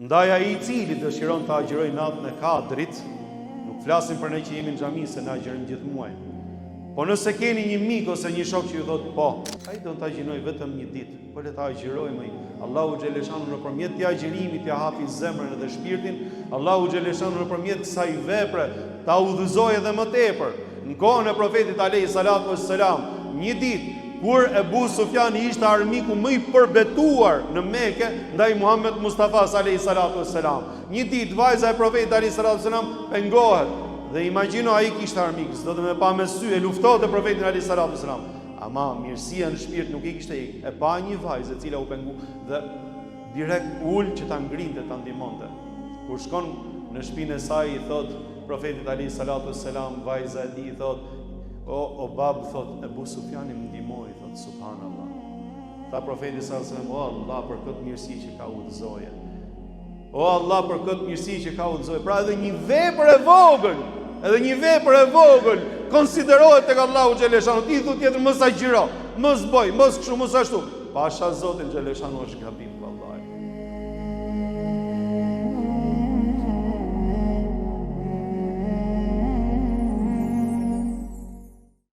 Ndaj ai I cili dëshiron të agjërojë natën e Kadrit, nuk flasim për ne që jemi në xhami se na agjërojmë gjithë muajin. Po nëse keni një mik ose një shok që ju thotë, po, ai do të agjëroj vetëm një ditë, po le ta agjërojmë. Allahu xhaleshanu nëpërmjet të agjërimit ja hapi zemrën dhe shpirtin. Allahu xhaleshanu nëpërmjet kësaj vepre ta udhëzojë edhe më tepër. Në kohën e profetit alayhi salatu wassalam, një ditë kur Ebu Sufjani ishte armiku më I përbetuar në Mekë ndaj Muhammed Mustafa alayhi salatu wassalam. Një ditë vajza e profetit alayhi salatu wassalam pengohet dhe imagjino ai kishte armik, s'do të më pa me sy e luftonte profetin alayhi salatu wassalam. Ama mirësia në shpirt nuk I kishte ik. E pa një vajzë e cila u pengu dhe direkt ul që ta ngrinte, ta ndihmonte. Kur shkon në shtëpinë e saj I thot profetit alayhi salatu wassalam, vajza e tij thot, o bab, thot, Ebu Sufjani më ndihmoi, thot, subhanallah. Tha profeti sallallahu alaihi wasallam, o Allah për këtë mirësi që ka udhëzoje. O Allah për këtë mirësi që ka udhëzoje. Pra edhe një vepër e vogël, konsiderohet tek Allahu xhaleshanu. Ti thu tjetër mos agjëro, mos boj, mos kështu, mos ashtu. Pasha Zotin xhaleshanu është gabim vallahi.